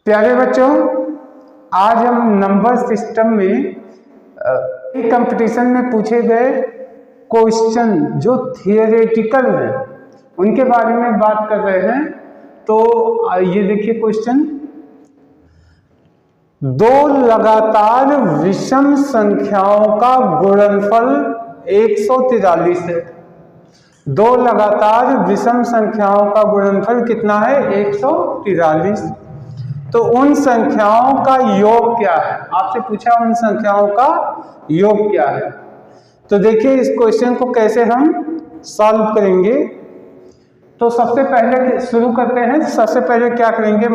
प्यारे बच्चों, आज हम नंबर सिस्टम में एक कंपटीशन में पूछे गए क्वेश्चन जो थियोरेटिकल हैं उनके बारे में बात कर रहे हैं। तो ये देखिए क्वेश्चन, दो लगातार विषम संख्याओं का गुणनफल 143 है। दो लगातार विषम संख्याओं का गुणनफल कितना है? 143। तो उन संख्याओं का योग क्या है? आपसे पूछा उन संख्याओं का योग क्या है। तो देखिए इस क्वेश्चन को कैसे हम सॉल्व करेंगे। तो सबसे पहले शुरू करते हैं। सबसे पहले क्या करेंगे,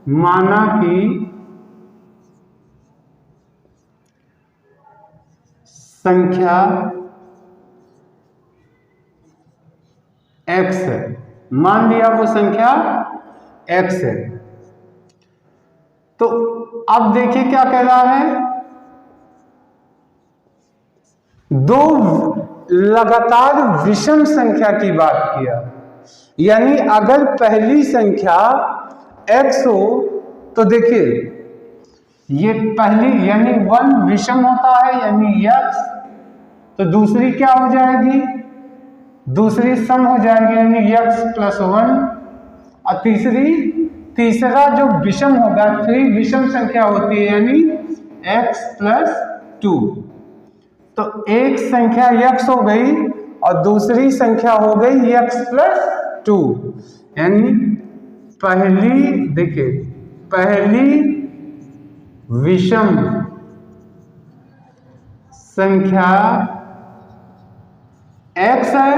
माना कि संख्या x है। मान लिया वो संख्या x है। तो अब देखिए क्या कह रहा है, दो लगातार विषम संख्या की बात किया। यानी अगर पहली संख्या x हो तो देखिए ये पहली यानी 1 विषम होता है यानी x, तो दूसरी क्या हो जाएगी? दूसरी सम हो जाएगी यानी x + 1, और तीसरा जो विषम होगा 3 विषम संख्या होती है यानी x + 2। तो एक संख्या x हो गई और दूसरी संख्या हो गई x + 2। यानी पहली विषम संख्या x है,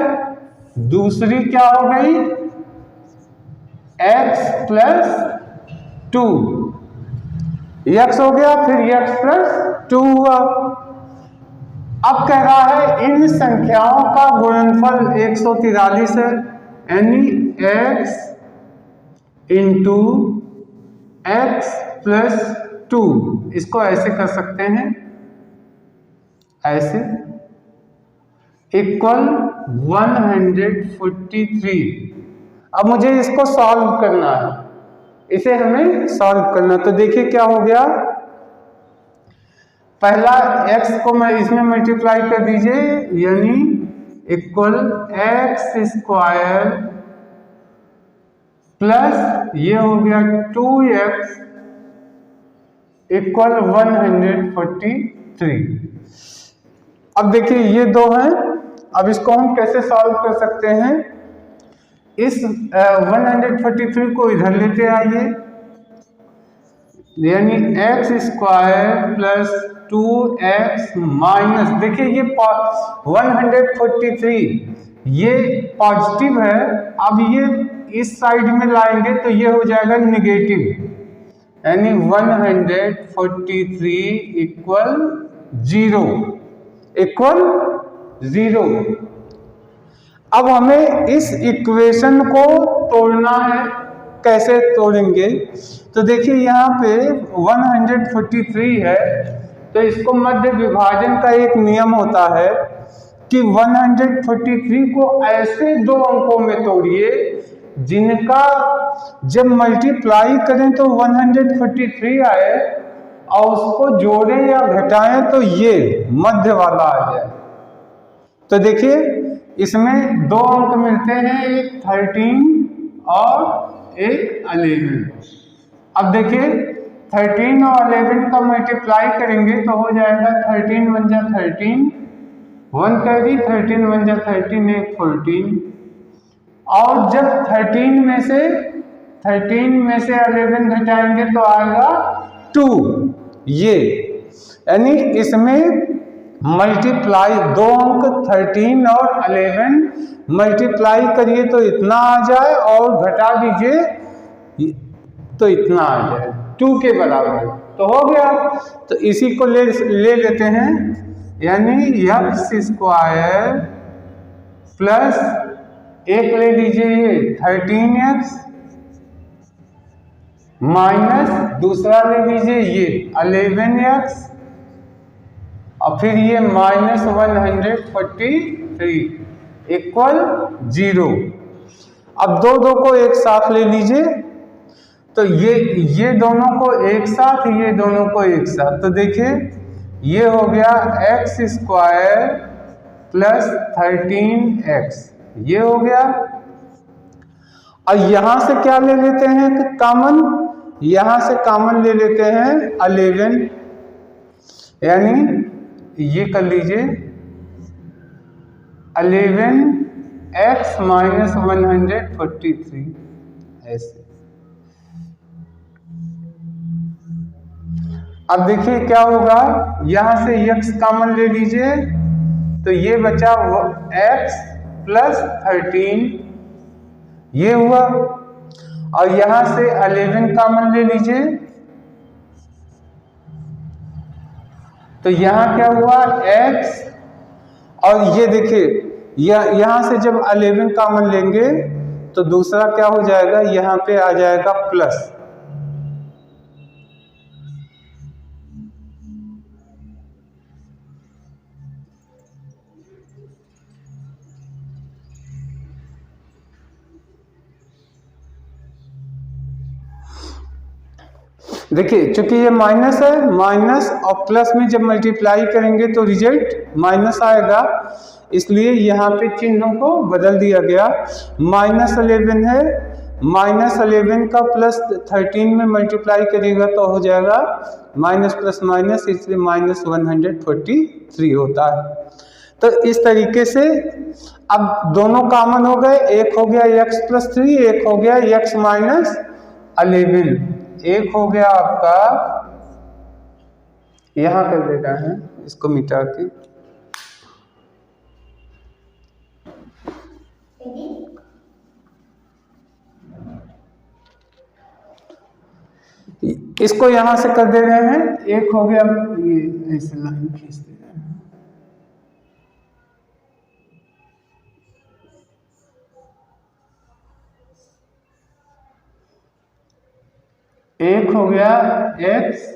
दूसरी क्या हो गई? x + 2। x हो गया, फिर x + 2 हुआ। अब कह रहा है इन संख्याओं का गुणनफल 143 है, यानी x × x + 2। इसको ऐसे कर सकते हैं, ऐसे इक्वल 143। अब मुझे इसको सॉल्व करना है, इसे हमें सॉल्व करना। तो देखिए क्या हो गया, पहला x को मैं इसमें मल्टीप्लाई कर दीजिए यानी इक्वल x² प्लस ये हो गया 2x इक्वल 143। अब देखिए ये दो हैं, अब इसको हम कैसे सॉल्व कर सकते हैं। इस 143 को इधर लेते आइए, यानी x² + 2x माइनस, देखिए ये 143 ये पॉजिटिव है। अब ये इस साइड में लाएंगे तो ये हो जाएगा नेगेटिव, यानी 143 इक्वल 0। अब हमें इस इक्वेशन को तोड़ना है। कैसे तोड़ेंगे? तो देखिए यहाँ पे 143 है, तो इसको मध्य विभाजन का एक नियम होता है कि 143 को ऐसे दो अंकों में तोड़िए जिनका जब मल्टीप्लाई करें तो 143 आए और उसको जोड़ें या घटाएं तो ये मध्य वाला आ जाए। तो देखिए इसमें दो अंक मिलते हैं, एक 13 और एक 11। अब देखिए 13 और 11 का मल्टीप्लाई करेंगे तो हो जाएगा 13 × 1 = 13, 1 कैरी, 13 × 1 = 13, 1 14। और जब 13 में से 11 घटाएंगे तो आएगा 2। ये यानी इसमें मल्टीप्लाई दो अंक 13 और 11 मल्टीप्लाई करिए तो इतना आ जाए और घटा दीजिए तो इतना आ जाए, 2 के बराबर। तो हो गया। तो इसी को ले लेते हैं, यानी x² प्लस एक ले लीजिए ये 13x माइनस दूसरा ले लीजिए ये 11x और फिर ये -143 इक्वल 0। अब दो को एक साथ ले लीजिए, तो ये दोनों को एक साथ, ये दोनों को एक साथ, तो देखिए ये हो गया एक्स स्क्वायर प्लस 13x, ये हो गया। और यहां से क्या ले लेते हैं कि कॉमन, यहां से कॉमन ले लेते हैं 11, यानी ये कर लीजिए 11x माइनस 143 ऐसे। अब देखिए क्या होगा, यहां से x कॉमन ले लीजिए तो ये बचा x प्लस 13, ये हुआ। और यहां से 11 कॉमन ले लीजिए तो यहां क्या हुआ x, और ये देखिए यहां से जब 11 कॉमन लेंगे तो दूसरा क्या हो जाएगा, यहां पे आ जाएगा प्लस। देखिए चूंकि ये माइनस है, माइनस और प्लस में जब मल्टीप्लाई करेंगे तो रिजल्ट माइनस आएगा, इसलिए यहाँ पे चिन्हों को बदल दिया गया। -11 है, -11 का प्लस 13 में मल्टीप्लाई करेगा तो हो जाएगा माइनस प्लस माइनस, इसलिए -143 होता है। तो इस तरीके से अब दोनों कॉमन हो गए, एक हो गया x प्लस 3, एक हो गया x माइनस 11, एक हो गया आपका, यहां कर देना है इसको मिटा के, इसको यहां से कर दे रहे हैं, एक हो गया, ये ऐसे लाइन खींच दे रहे हैं, एक हो गया x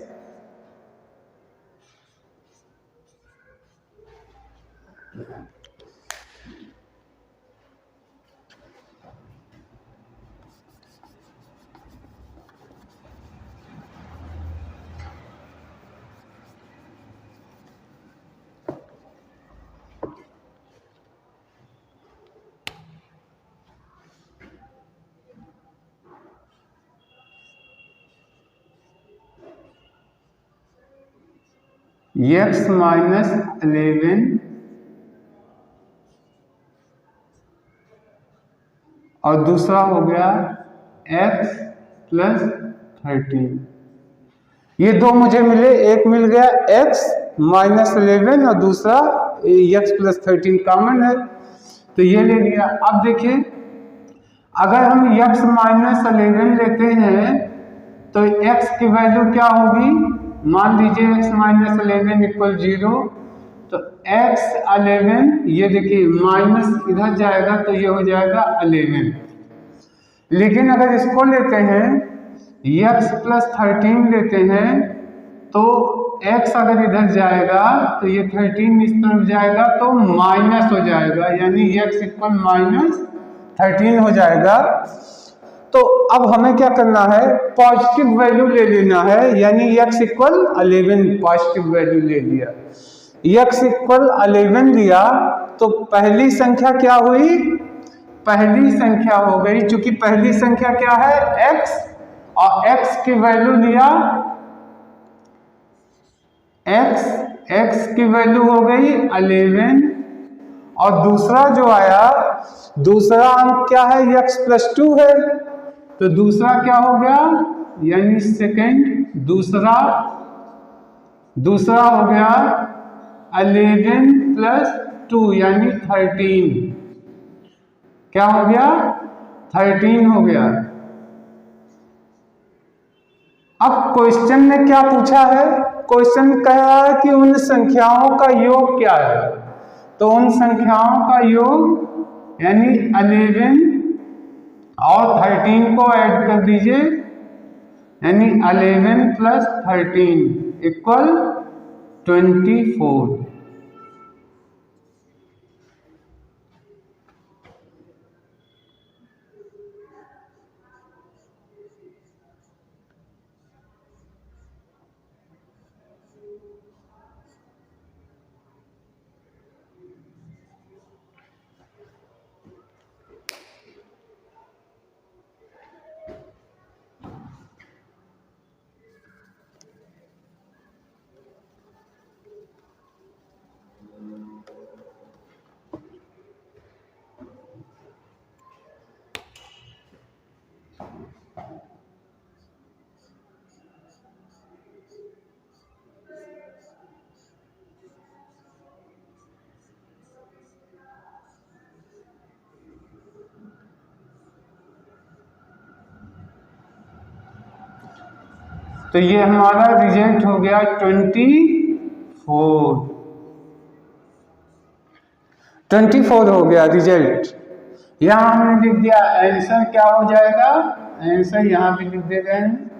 x माइनस 11 और दूसरा हो गया x प्लस 13। ये दो मुझे मिले, एक मिल गया x माइनस 11 और दूसरा x प्लस 13 कॉमन है तो ये ले लिया। अब देखिए अगर हम x माइनस 11 लेते हैं तो x की वैल्यू क्या होगी, मान लीजिए x माइनस 11 इक्वल 0, तो x 11, ये देखिए माइनस इधर जाएगा तो ये हो जाएगा 11। लेकिन अगर इसको लेते हैं x प्लस 13 लेते हैं तो x अगर इधर जाएगा तो ये 13 इस तरफ जाएगा तो माइनस हो जाएगा, यानी x इक्वल -13 हो जाएगा। तो अब हमें क्या करना है, पॉजिटिव वैल्यू ले लेना है, यानी x इक्वल 11 पॉजिटिव वैल्यू ले लिया, x इक्वल 11 लिया तो पहली संख्या क्या हुई, पहली संख्या हो गई, चूंकि पहली संख्या क्या है x, और x की वैल्यू लिया x की वैल्यू हो गई 11, और दूसरा जो आया, दूसरा अंक क्या है, x प्लस 2 है, तो दूसरा क्या हो गया, यानी सेकंड दूसरा हो गया 11 प्लस 2 यानी 13, क्या हो गया 13 हो गया। अब क्वेश्चन ने क्या पूछा है, क्वेश्चन कह रहा है कि उन संख्याओं का योग क्या है, तो उन संख्याओं का योग यानी 11 और 13 को ऐड कर दीजिए, यानी 11 प्लस 13 इक्वल 24। तो ये हमारा रिजल्ट हो गया 24 हो गया रिजल्ट। यहाँ हमने लिख दिया आंसर क्या हो जाएगा, आंसर यहाँ भी लिख दे रहे हैं।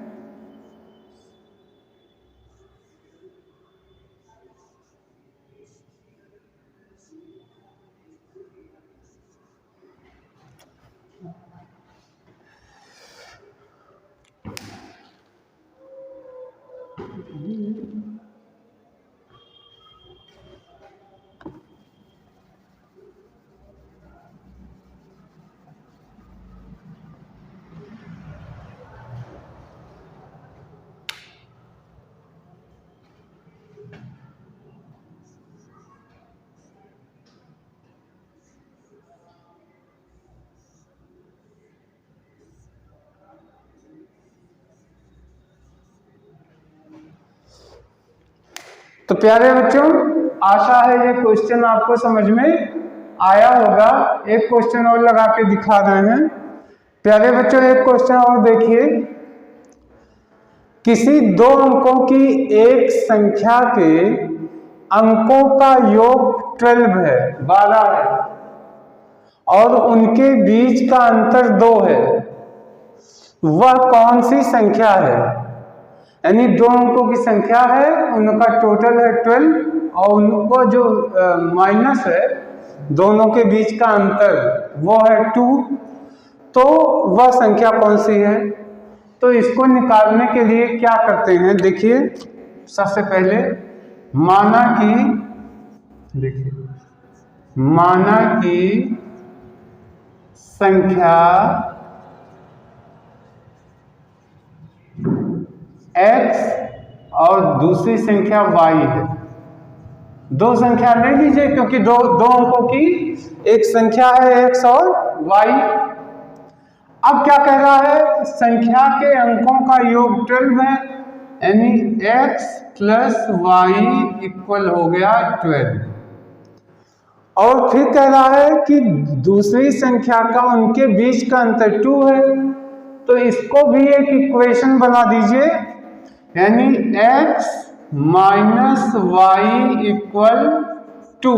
तो प्यारे बच्चों, आशा है ये क्वेश्चन आपको समझ में आया होगा। एक क्वेश्चन और लगा के दिखा रहे हैं। प्यारे बच्चों, एक क्वेश्चन और देखिए। किसी दो अंकों की एक संख्या के अंकों का योग 12 है, 12 है, और उनके बीच का अंतर 2 है। वह कौन सी संख्या है? यानी दो अंकों की संख्या है, उनका टोटल है 12 और उनको जो माइनस है, दोनों के बीच का अंतर वो है 2। तो वह संख्या कौन सी है? तो इसको निकालने के लिए क्या करते हैं, देखिए। सबसे पहले माना कि संख्या x और दूसरी संख्या y है। दो संख्या ले लीजिए, क्योंकि दो अंकों की एक संख्या है x और y। अब क्या कह रहा है? संख्या के अंकों का योग 12 है, यानी x प्लस y इक्वल हो गया 12। और फिर कह रहा है कि दूसरी संख्या का उनके बीच का अंतर 2 है। तो इसको भी एक इक्वेशन बना दीजिए, यानी x माइनस वाई इक्वल 2।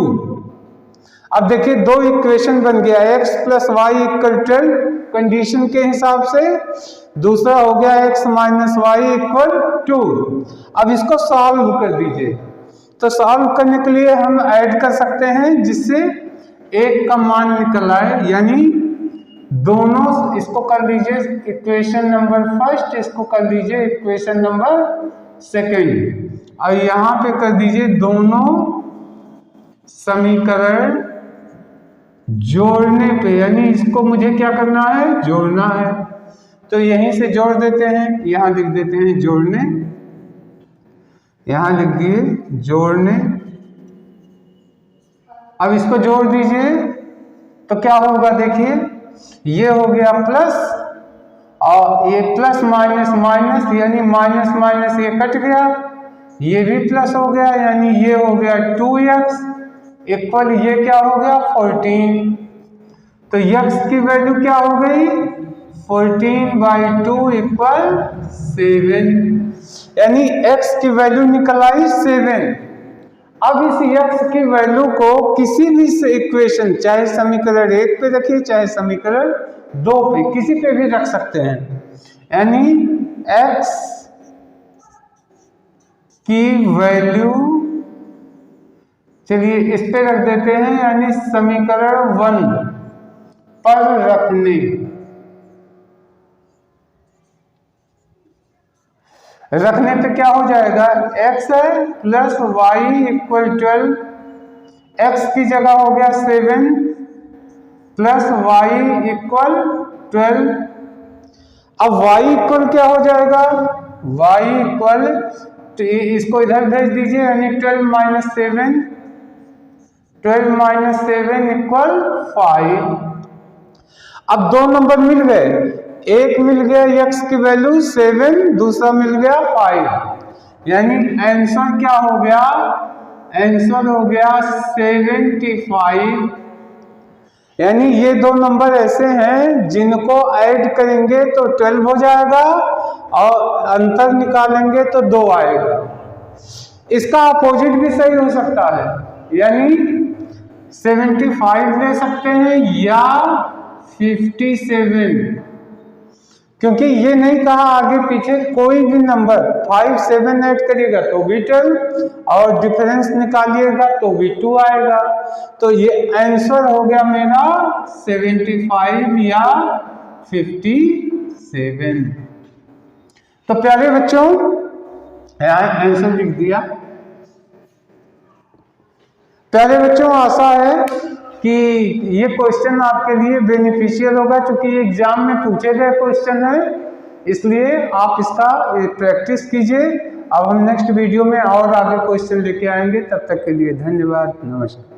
अब देखिए दो इक्वेशन बन गया, x plus Y equal 12 condition के हिसाब से, दूसरा हो गया x माइनस वाई इक्वल 2। अब इसको सॉल्व कर दीजिए। तो सॉल्व करने के लिए हम ऐड कर सकते हैं, जिससे एक का मान निकल आए, यानी दोनों, इसको कर लीजिए इक्वेशन नंबर फर्स्ट, इसको कर लीजिए इक्वेशन नंबर सेकेंड, और यहाँ पे कर दीजिए दोनों समीकरण जोड़ने पे, यानी इसको मुझे क्या करना है? जोड़ना है। तो यहीं से जोड़ देते हैं, यहाँ लिख देते हैं जोड़ने, यहाँ लिख दिए जोड़ने। अब इसको जोड़ दीजिए तो क्या होगा, देखिए ये हो गया प्लस, और ये प्लस माइनस माइनस, यानी माइनस माइनस ये कट गया, ये भी प्लस हो गया, यानी ये हो गया 2x इक्वल ये क्या हो गया 14। तो x की वैल्यू क्या हो गई? 14/2 इक्वल 7, यानी x की वैल्यू निकल आई 7। अब इस x की वैल्यू को किसी भी इक्वेशन, चाहे समीकरण 1 पे रखिए, चाहे समीकरण 2 पे, किसी पे भी रख सकते हैं। यानी x की वैल्यू, चलिए इस पे रख देते हैं, यानी समीकरण 1 पर रखने पे क्या हो जाएगा? x है प्लस वाई इक्वल 12, x की जगह हो गया 7 प्लस वाई इक्वल 12। अब y इक्वल क्या हो जाएगा? y इक्वल, तो इसको इधर भेज दीजिए, यानी 12 माइनस 7, 12 माइनस 7 इक्वल 5। अब दो नंबर मिल गए, एक मिल गया x की वैल्यू 7, दूसरा मिल गया 5, यानी आंसर क्या हो गया? आंसर हो गया 75। यानी ये दो नंबर ऐसे हैं जिनको ऐड करेंगे तो 12 हो जाएगा, और अंतर निकालेंगे तो 2 आएगा। इसका अपोजिट भी सही हो सकता है, यानी 75 ले सकते हैं या 57, क्योंकि ये नहीं कहा आगे पीछे कोई भी नंबर 5 7 ऐड करिएगा तो भी 12 और डिफरेंस निकालिएगा तो भी 2 आएगा। तो ये आंसर हो गया मेरा 75 या 57। तो प्यारे बच्चों आंसर लिख दिया। प्यारे बच्चों आशा है कि ये क्वेश्चन आपके लिए बेनिफिशियल होगा, क्योंकि एग्जाम में पूछे गए क्वेश्चन है, इसलिए आप इसका प्रैक्टिस कीजिए। अब हम नेक्स्ट वीडियो में और आगे क्वेश्चन लेके आएंगे, तब तक के लिए धन्यवाद, नमस्कार।